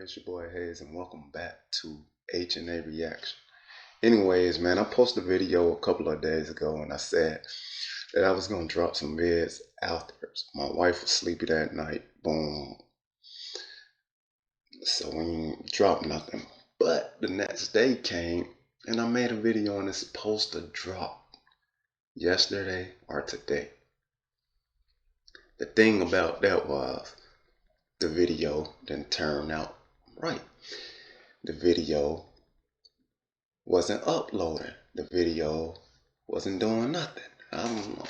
It's your boy Hayes, and welcome back to H&A Reaction. Anyways, man, I posted a video a couple of days ago, and I said that I was gonna drop some vids afterwards. My wife was sleepy that night, boom. So we didn't drop nothing. But the next day came, and I made a video, and it's supposed to drop yesterday or today. The thing about that was the video didn't turn out right. The video wasn't uploading. The video wasn't doing nothing.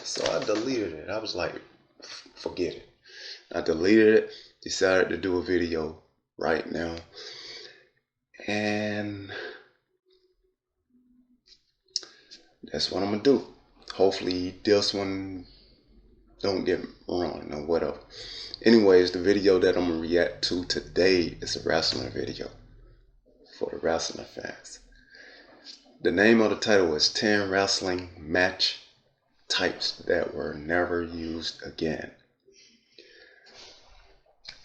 So I deleted it. I was like, forget it. I deleted it, decided to do a video right now. And that's what I'm gonna do. Hopefully this one don't get wrong or whatever. Anyways, the video that I'm gonna react to today is a wrestling video for the wrestling fans. The name of the title is 10 Wrestling Match Types That Were Never Used Again.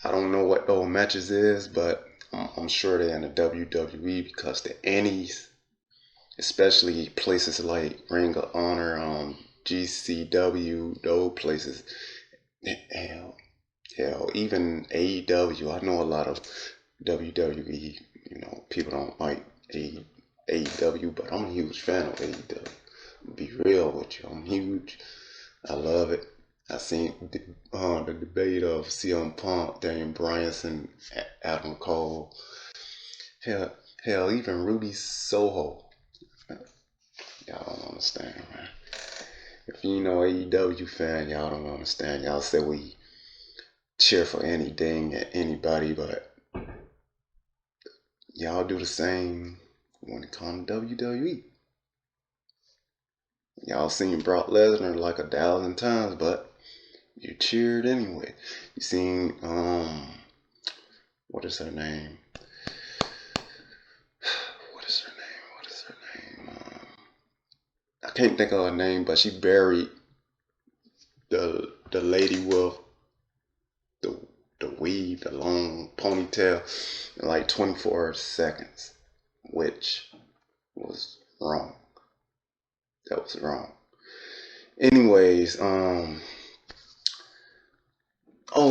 I don't know what those matches is, but I'm sure they're in the WWE because the Annies, especially places like Ring of Honor, GCW, those places, hell, even AEW. I know a lot of WWE, people don't like AEW, but I'm a huge fan of AEW. Be real with you, I'm huge. I love it. I seen the debate of CM Punk, Daniel Bryanson, Adam Cole. Hell, even Ruby Soho. Y'all don't understand, man. If you know AEW fan, y'all don't understand. Y'all say we cheer for anything and anybody, but y'all do the same when it comes to WWE. Y'all seen Brock Lesnar like 1,000 times, but you cheered anyway. You seen what is her name? I can't think of her name, but she buried the lady with the weave, the long ponytail, in like 24 seconds, which was wrong. That was wrong. Anyways, oh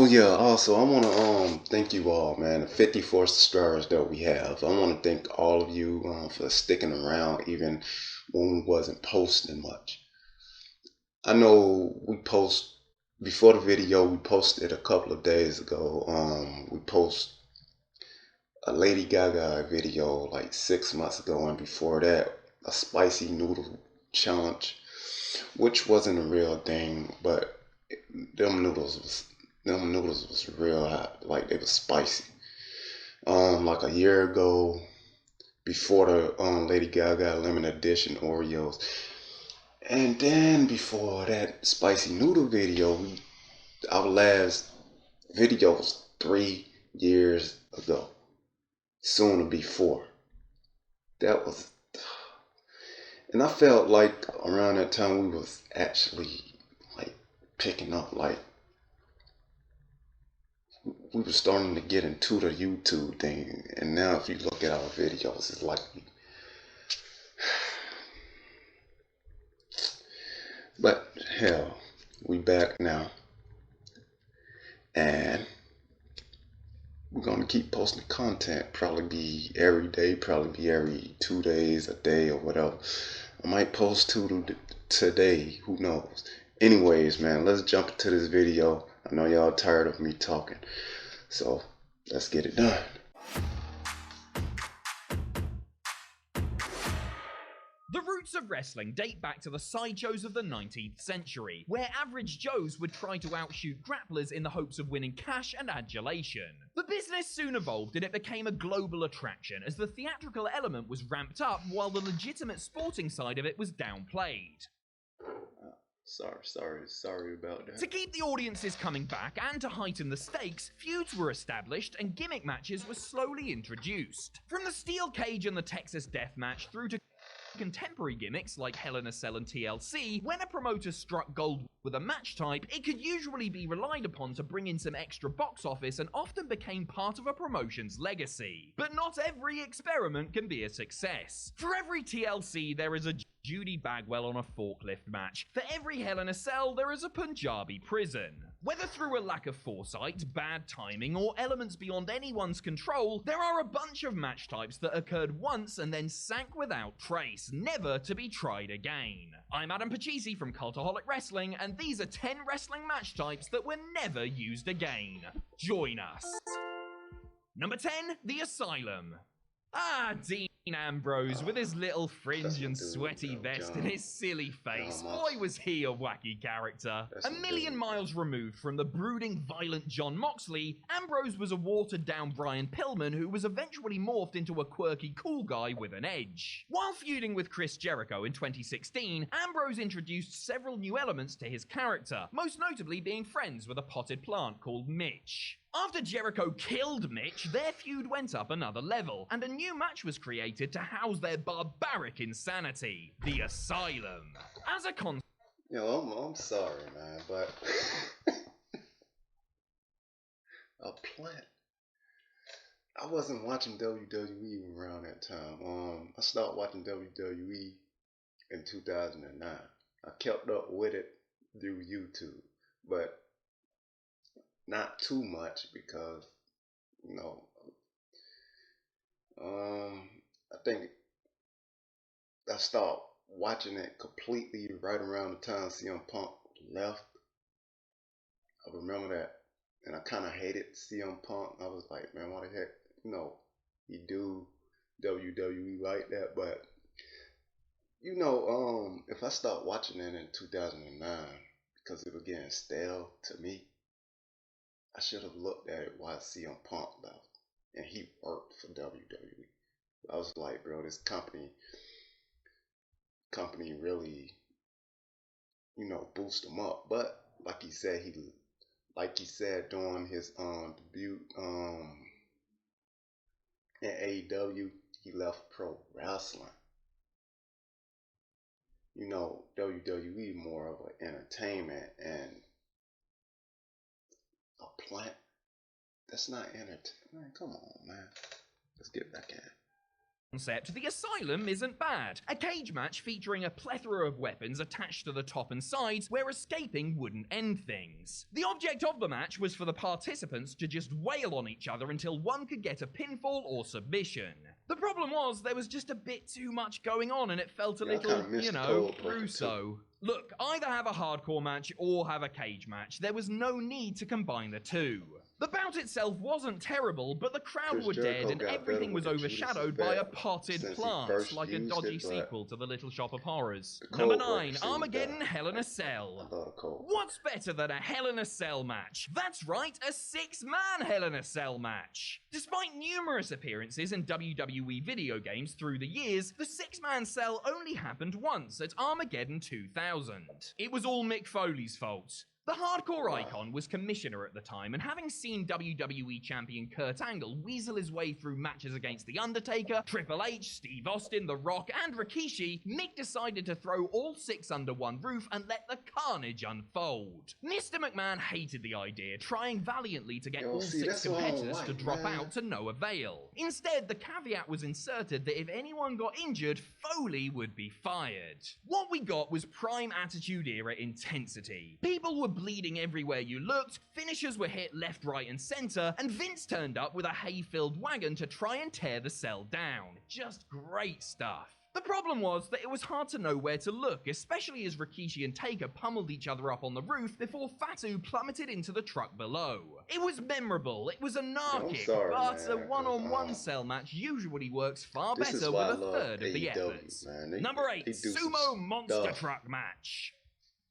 yeah, also I want to thank you all, man. The 54 subscribers that we have. I want to thank all of you for sticking around even when we wasn't posting much. I know we post before the video, we posted a couple of days ago. We post a Lady Gaga video like 6 months ago, and before that a spicy noodle challenge, which wasn't a real thing, but them noodles was real hot, like they was spicy. Like a year ago, before the Lady Gaga limited edition Oreos, and then before that spicy noodle video, our last video was 3 years ago, soon to be 4. That was, and I felt like around that time we was actually like picking up, like we were starting to get into the YouTube thing. And now if you look at our videos, it's like but hell, we back now, and we're gonna keep posting content. Probably be every day, probably be every 2 days, a day, or whatever. I might post 2 today, who knows. Anyways, man, let's jump into this video. I know y'all tired of me talking, so let's get it done. The roots of wrestling date back to the sideshows of the 19th century, where average Joes would try to outshoot grapplers in the hopes of winning cash and adulation. The business soon evolved and it became a global attraction as the theatrical element was ramped up while the legitimate sporting side of it was downplayed. Sorry about that. To keep the audiences coming back and to heighten the stakes, feuds were established and gimmick matches were slowly introduced. From the steel cage and the Texas death match through to contemporary gimmicks like Hell in a Cell and TLC, when a promoter struck gold with a match type, it could usually be relied upon to bring in some extra box office and often became part of a promotion's legacy. But not every experiment can be a success. For every TLC, there is a Judy Bagwell on a forklift match. For every Hell in a Cell, there is a Punjabi prison. Whether through a lack of foresight, bad timing, or elements beyond anyone's control, there are a bunch of match types that occurred once and then sank without trace, never to be tried again. I'm Adam Pachisi from Cultaholic Wrestling, and these are 10 wrestling match types that were never used again. Join us. Number 10, The Asylum. Ah, Dean Ambrose with his little fringe and sweaty vest and his silly face. Boy, was he a wacky character. A million miles removed from the brooding, violent Jon Moxley, Ambrose was a watered-down Brian Pillman who was eventually morphed into a quirky, cool guy with an edge. While feuding with Chris Jericho in 2016, Ambrose introduced several new elements to his character, most notably being friends with a potted plant called Mitch. After Jericho killed Mitch, their feud went up another level, and a new match was created to house their barbaric insanity, The Asylum. As a I'm sorry, man, but a plant. I wasn't watching WWE around that time. I started watching WWE in 2009. I kept up with it through YouTube, but not too much because, I think I started watching it completely right around the time CM Punk left. I remember that, and I kind of hated CM Punk. I was like, man, why the heck, he do WWE like that? But if I start watching it in 2009 because it was getting stale to me, I should have looked at it while CM Punk left and he worked for WWE. I was like, bro, this company really, boost him up. But like he said during his debut in AEW, he left pro wrestling. WWE more of an entertainment, and a plant, that's not entertainment. Man, come on, man. Let's get back in. Concept, The Asylum isn't bad. A cage match featuring a plethora of weapons attached to the top and sides where escaping wouldn't end things. The object of the match was for the participants to just wail on each other until one could get a pinfall or submission. The problem was there was just a bit too much going on and it felt a little, Russo. Look, either have a hardcore match or have a cage match. There was no need to combine the two. The bout itself wasn't terrible, but the crowd were dead and everything was overshadowed by a potted plant, like a dodgy sequel to The Little Shop of Horrors. Number 9, Armageddon Hell in a Cell. What's better than a Hell in a Cell match? That's right, a 6-man Hell in a Cell match. Despite numerous appearances in WWE video games through the years, the 6-man cell only happened once at Armageddon 2000. It was all Mick Foley's fault. The hardcore icon was commissioner at the time, and having seen WWE champion Kurt Angle weasel his way through matches against The Undertaker, Triple H, Steve Austin, The Rock, and Rikishi, Mick decided to throw all 6 under one roof and let the carnage unfold. Mr. McMahon hated the idea, trying valiantly to get all 6 competitors to drop out to no avail. Instead, the caveat was inserted that if anyone got injured, Foley would be fired. What we got was prime Attitude Era intensity. People were bleeding everywhere you looked, finishers were hit left, right, and center, and Vince turned up with a hay-filled wagon to try and tear the cell down. Just great stuff. The problem was that it was hard to know where to look, especially as Rikishi and Taker pummeled each other up on the roof before Fatu plummeted into the truck below. It was memorable, it was anarchic, but a one-on-one cell match usually works far better with a third of the efforts. Number 8, Sumo Monster Truck Match.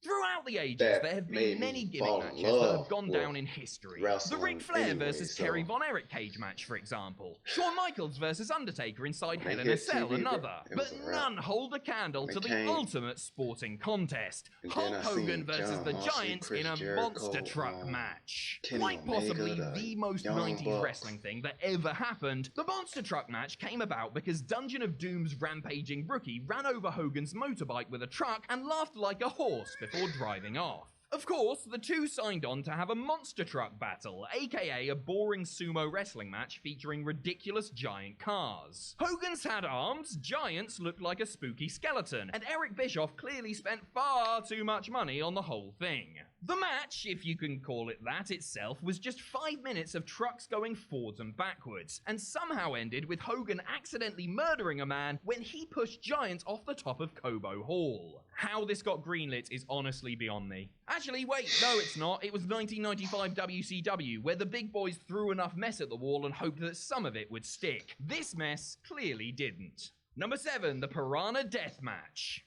Throughout the ages, that there have made been many me gimmick fall in matches that love have gone with down in history. The wrestling Ric Flair anyway, versus so Terry Von Erich cage match, for example. Shawn Michaels versus Undertaker inside when Hell they in a hit Cell, TV, another. it was But a wrap. none hold a candle When to they the came, ultimate sporting contest. and then Hulk I Hogan seen versus John the Moxley, Giants Chris in a Jericho, monster truck match. Kenny Quite possibly Omega, the most Young 90s Bucks. wrestling thing that ever happened, the monster truck match came about because Dungeon of Doom's rampaging rookie ran over Hogan's motorbike with a truck and laughed like a horse before driving off. Of course, the two signed on to have a monster truck battle, aka a boring sumo wrestling match featuring ridiculous giant cars. Hogan's had arms, Giants looked like a spooky skeleton, and Eric Bischoff clearly spent far too much money on the whole thing. The match, if you can call it that itself, was just 5 minutes of trucks going forwards and backwards, and somehow ended with Hogan accidentally murdering a man when he pushed Giants off the top of Cobo Hall. How this got greenlit is honestly beyond me. Actually, wait, no it's not. It was 1995 WCW, where the big boys threw enough mess at the wall and hoped that some of it would stick. This mess clearly didn't. Number 7, the Piranha Death Match.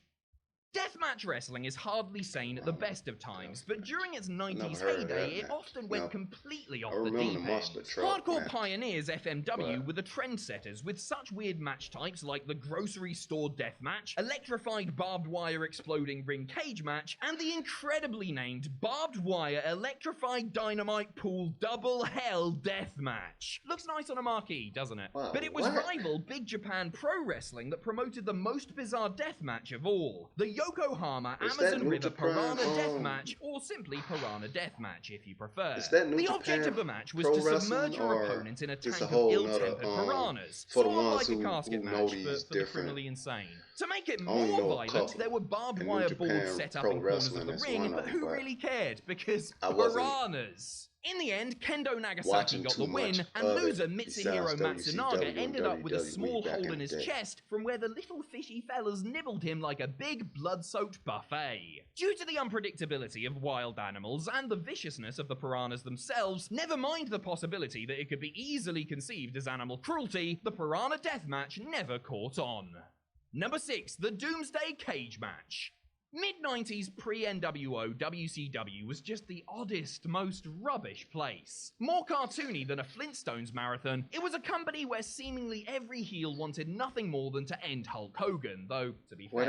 Deathmatch wrestling is hardly sane at the best of times, but during its 90s heyday, it often went completely off the deep end. Hardcore pioneers FMW were the trendsetters with such weird match types like the grocery store death match, electrified barbed wire exploding ring cage match, and the incredibly named barbed wire electrified dynamite pool double hell death match. Looks nice on a marquee, doesn't it? Wow, but it was rival Big Japan Pro Wrestling that promoted the most bizarre death match of all, the Yokohama Amazon River Piranha Death Match, or simply Piranha Death Match if you prefer. The object of the match was to submerge your opponent in a tank of ill-tempered piranhas, sort of like a casket match, but for the criminally insane. To make it more violent, there were barbed wire boards set up in corners of the ring, but who really cared? Because piranhas. In the end, Kendo Nagasaki got the win, and loser Mitsuhiro Matsunaga ended up with a small hole in his chest from where the little fishy fellas nibbled him like a big blood-soaked buffet. Due to the unpredictability of wild animals and the viciousness of the piranhas themselves, never mind the possibility that it could be easily conceived as animal cruelty, the Piranha Death Match never caught on. Number 6, the Doomsday Cage Match. Mid-90s pre-NWO WCW was just the oddest, most rubbish place. More cartoony than a Flintstones marathon, it was a company where seemingly every heel wanted nothing more than to end Hulk Hogan, though, to be fair,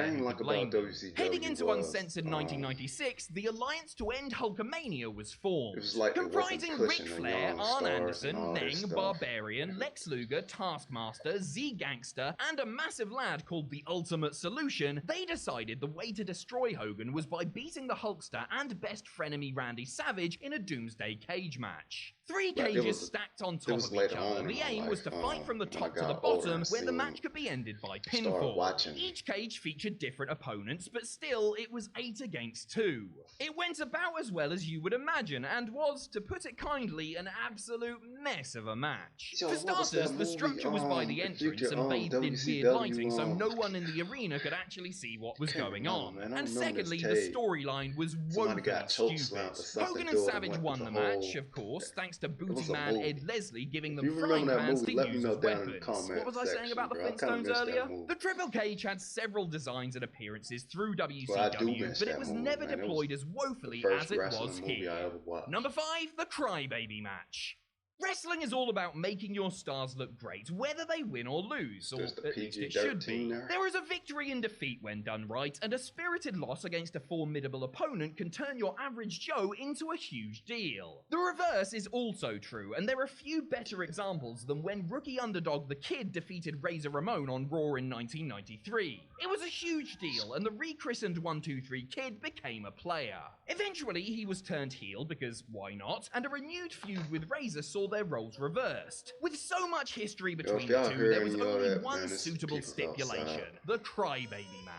heading into Uncensored 1996, the Alliance to End Hulkamania was formed, comprising Ric Flair, Arn Anderson, Meng, Barbarian, Lex Luger, Taskmaster, Z-Gangster, and a massive lad called the Ultimate Solution. They decided the way to destroy Hogan was by beating the Hulkster and best frenemy Randy Savage in a Doomsday Cage match. 3 cages stacked on top of each other. The aim was to fight from the top to the bottom, where the match could be ended by pinfall. Each cage featured different opponents, but still, it was 8 against 2. It went about as well as you would imagine, and was, to put it kindly, an absolute mess of a match. For starters, the structure was by the entrance and bathed in weird lighting, so no one in the arena could actually see what was going on. And secondly, the storyline was woefully stupid. Hogan and Savage won the match, of course, thanks to booty man Ed Leslie giving them frying pans to use as weapons. What was I saying about the Flintstones earlier? The Triple Cage had several designs and appearances through WCW, but it was never deployed as woefully as it was here. Number 5, the Crybaby Match. Wrestling is all about making your stars look great, whether they win or lose, or at least it should be. There is a victory in defeat when done right, and a spirited loss against a formidable opponent can turn your average Joe into a huge deal. The reverse is also true, and there are few better examples than when rookie underdog The Kid defeated Razor Ramon on Raw in 1993. It was a huge deal, and the rechristened 123 Kid became a player. Eventually, he was turned heel, because why not, and a renewed feud with Razor saw their roles reversed. With so much history between the two, there was only one suitable stipulation: the Crybaby Match.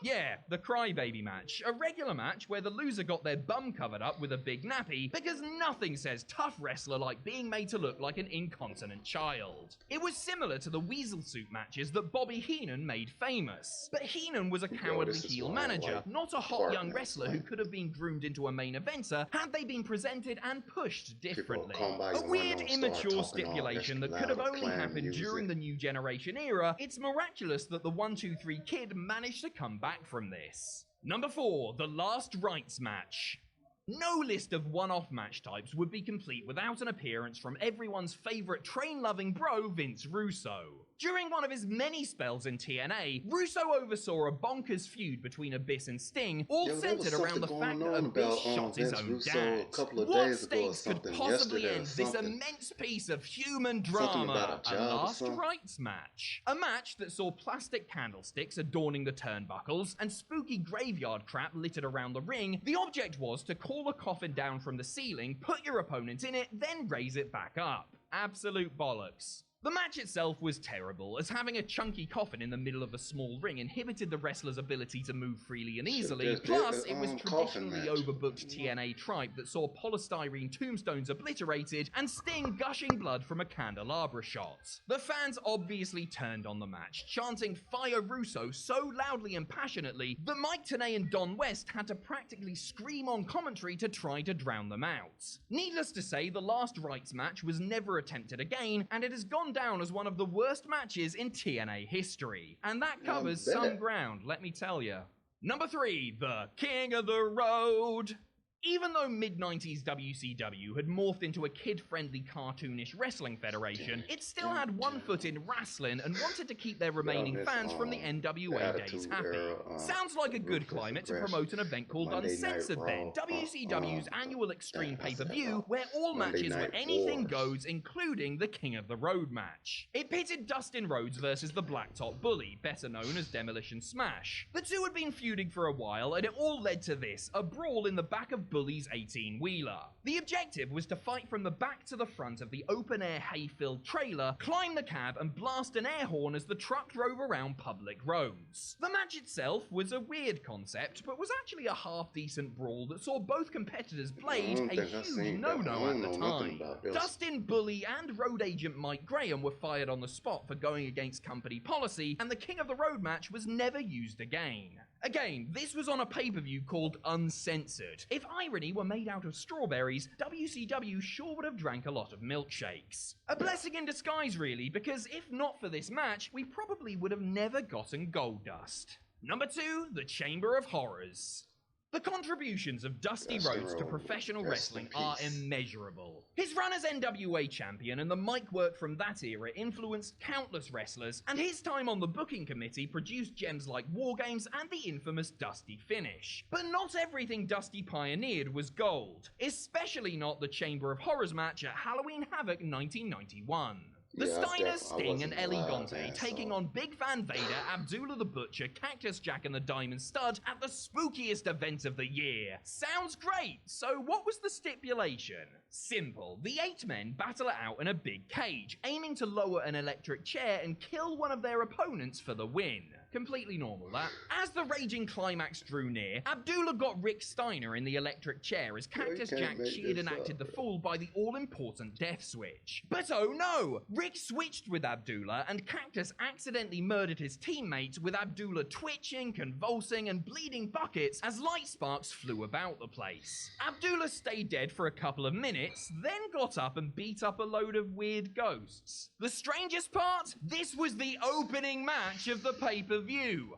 Yeah, the Crybaby Match. A regular match where the loser got their bum covered up with a big nappy, because nothing says tough wrestler like being made to look like an incontinent child. It was similar to the weasel suit matches that Bobby Heenan made famous. But Heenan was a cowardly heel manager, not a hot young wrestler who could have been groomed into a main eventer had they been presented and pushed differently. A weird, immature stipulation that could have only happened during the New Generation era. It's miraculous that the 123 Kid managed to come back from this. Number 4, the Last Rites match. No list of one-off match types would be complete without an appearance from everyone's favourite train-loving bro, Vince Russo. During one of his many spells in TNA, Russo oversaw a bonkers feud between Abyss and Sting, all centered around the fact that Abyss shot his own dad. What stakes could possibly end this immense piece of human drama? A Last Rites match. A match that saw plastic candlesticks adorning the turnbuckles and spooky graveyard crap littered around the ring. The object was to call a coffin down from the ceiling, put your opponent in it, then raise it back up. Absolute bollocks. The match itself was terrible, as having a chunky coffin in the middle of a small ring inhibited the wrestler's ability to move freely and easily, plus it was traditionally overbooked TNA tripe that saw polystyrene tombstones obliterated and Sting gushing blood from a candelabra shot. The fans obviously turned on the match, chanting "Fire Russo" so loudly and passionately that Mike Tenay and Don West had to practically scream on commentary to try to drown them out. Needless to say, the Last Rites match was never attempted again, and it has gone down as one of the worst matches in TNA history. And that covers some ground, let me tell you. Number 3, the King of the Road. Even though mid-90s WCW had morphed into a kid-friendly cartoonish wrestling federation, it still had one foot in wrestling and wanted to keep their remaining fans from the NWA days happy. Sounds like a good climate to promote an event called Uncensored then, WCW's annual Extreme pay-per-view, where all matches were anything goes, including the King of the Road match. It pitted Dustin Rhodes versus the Blacktop Bully, better known as Demolition Smash. The two had been feuding for a while, and it all led to this, a brawl in the back of Bully's 18-wheeler. The objective was to fight from the back to the front of the open-air hay-filled trailer, climb the cab, and blast an air horn as the truck drove around public roads. The match itself was a weird concept, but was actually a half-decent brawl that saw both competitors played, a huge no-no at the time. Dustin, Bully, and road agent Mike Graham were fired on the spot for going against company policy, and the King of the Road match was never used again. Again, this was on a pay-per-view called Uncensored. If irony were made out of strawberries, WCW sure would have drank a lot of milkshakes. A blessing in disguise, really, because if not for this match, we probably would have never gotten Goldust. Number 2, the Chamber of Horrors. The contributions of Dusty Rhodes to professional wrestling are immeasurable. His run as NWA champion and the mic work from that era influenced countless wrestlers, and his time on the booking committee produced gems like War Games and the infamous Dusty Finish. But not everything Dusty pioneered was gold, especially not the Chamber of Horrors match at Halloween Havoc 1991. The Steiners, Sting, and El Gigante taking on Big Van Vader, Abdullah the Butcher, Cactus Jack, and the Diamond Stud at the spookiest event of the year. Sounds great! So what was the stipulation? Simple. The 8 men battle it out in a big cage, aiming to lower an electric chair and kill one of their opponents for the win. Completely normal, that. As the raging climax drew near, Abdullah got Rick Steiner in the electric chair as Cactus Jack cheered and acted the fool by the all-important death switch. But oh no! Rick switched with Abdullah, and Cactus accidentally murdered his teammate, with Abdullah twitching, convulsing, and bleeding buckets as light sparks flew about the place. Abdullah stayed dead for a couple of minutes, then got up and beat up a load of weird ghosts. The strangest part? This was the opening match of the pay-per-view.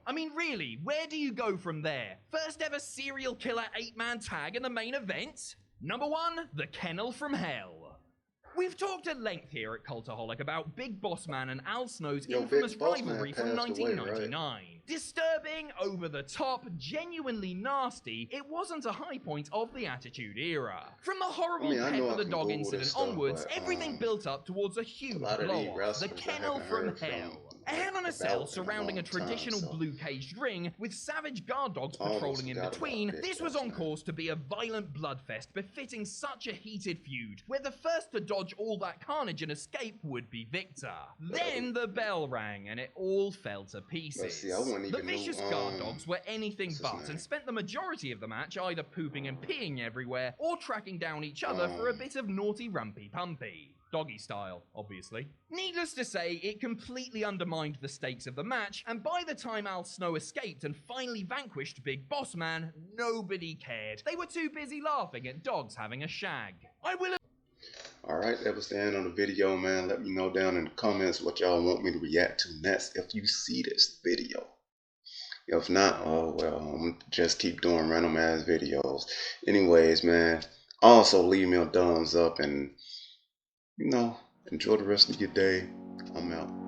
I mean, really, where do you go from there? First ever serial killer 8-man tag in the main event? Number 1, the Kennel from Hell. We've talked at length here at Cultaholic about Big Boss Man and Al Snow's infamous rivalry from 1999. Right? Disturbing, over the top, genuinely nasty, it wasn't a high point of the Attitude Era. From the horrible Pet with the Dog incident onwards, everything built up towards a huge blow-off, the Kennel from Hell. A Hell in a Cell surrounding a traditional blue-caged ring, with savage guard dogs patrolling in between, this was on course to be a violent bloodfest befitting such a heated feud, where the first to dodge all that carnage and escape would be victor. Then the bell rang, and it all fell to pieces. The vicious guard dogs were anything but, and spent the majority of the match either pooping and peeing everywhere, or tracking down each other for a bit of naughty rumpy-pumpy. Doggy style, obviously. Needless to say, it completely undermined the stakes of the match, and by the time Al Snow escaped and finally vanquished Big Boss Man, nobody cared. They were too busy laughing at dogs having a shag. Alright, that was the end of the video, man. Let me know down in the comments what y'all want me to react to next if you see this video. If not, oh well, just keep doing random ass videos. Anyways, man, also leave me a thumbs up and, you know, enjoy the rest of your day. I'm out.